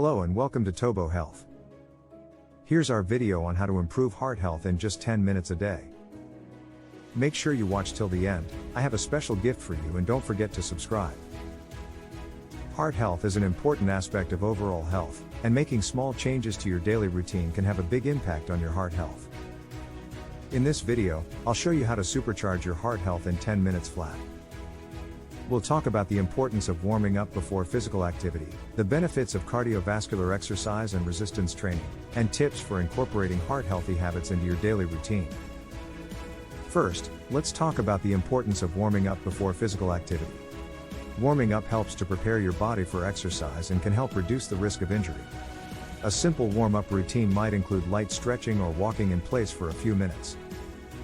Hello and welcome to Tobo Health. Here's our video on how to improve heart health in just 10 minutes a day. Make sure you watch till the end. I have a special gift for you, and don't forget to subscribe. Heart health is an important aspect of overall health, and making small changes to your daily routine can have a big impact on your heart health. In this video, I'll show you how to supercharge your heart health in 10 minutes flat. We'll talk about the importance of warming up before physical activity, the benefits of cardiovascular exercise and resistance training, and tips for incorporating heart-healthy habits into your daily routine. First, let's talk about the importance of warming up before physical activity. Warming up helps to prepare your body for exercise and can help reduce the risk of injury. A simple warm-up routine might include light stretching or walking in place for a few minutes.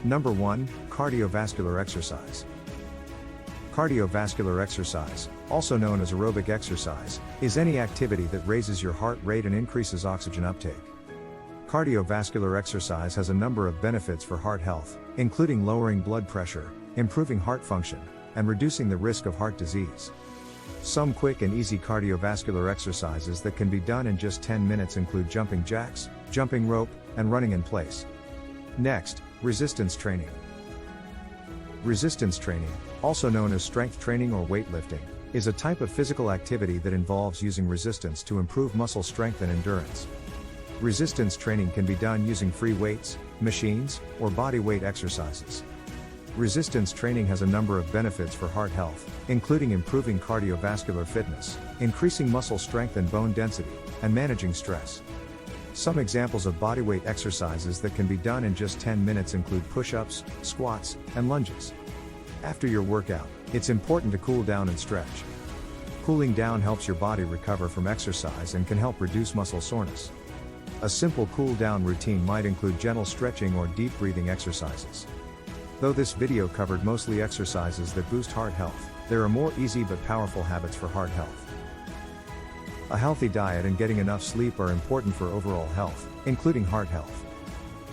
Number 1, cardiovascular exercise. Cardiovascular exercise, also known as aerobic exercise, is any activity that raises your heart rate and increases oxygen uptake. Cardiovascular exercise has a number of benefits for heart health, including lowering blood pressure, improving heart function, and reducing the risk of heart disease. Some quick and easy cardiovascular exercises that can be done in just 10 minutes include jumping jacks, jumping rope, and running in place. Next, resistance training. Resistance training, also known as strength training or weightlifting, is a type of physical activity that involves using resistance to improve muscle strength and endurance. Resistance training can be done using free weights, machines, or body weight exercises. Resistance training has a number of benefits for heart health, including improving cardiovascular fitness, increasing muscle strength and bone density, and managing stress. Some examples of bodyweight exercises that can be done in just 10 minutes include push-ups, squats, and lunges. After your workout, it's important to cool down and stretch. Cooling down helps your body recover from exercise and can help reduce muscle soreness. A simple cool-down routine might include gentle stretching or deep breathing exercises. Though this video covered mostly exercises that boost heart health, there are more easy but powerful habits for heart health. A healthy diet and getting enough sleep are important for overall health, including heart health.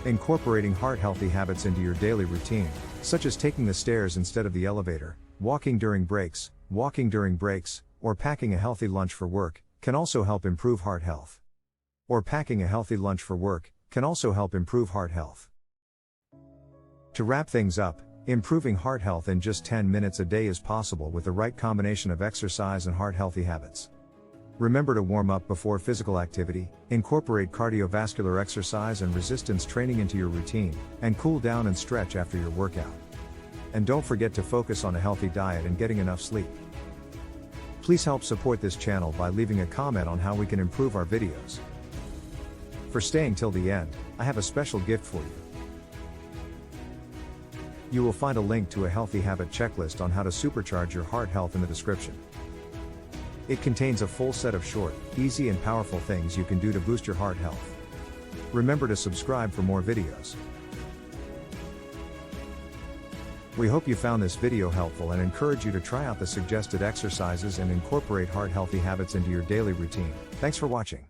Incorporating heart-healthy habits into your daily routine, such as taking the stairs instead of the elevator, walking during breaks, or packing a healthy lunch for work, can also help improve heart health. To wrap things up, improving heart health in just 10 minutes a day is possible with the right combination of exercise and heart-healthy habits. Remember to warm up before physical activity, incorporate cardiovascular exercise and resistance training into your routine, and cool down and stretch after your workout. And don't forget to focus on a healthy diet and getting enough sleep. Please help support this channel by leaving a comment on how we can improve our videos. For staying till the end, I have a special gift for you. You will find a link to a healthy habit checklist on how to supercharge your heart health in the description. It contains a full set of short, easy and powerful things you can do to boost your heart health. Remember to subscribe for more videos. We hope you found this video helpful and encourage you to try out the suggested exercises and incorporate heart-healthy habits into your daily routine. Thanks for watching.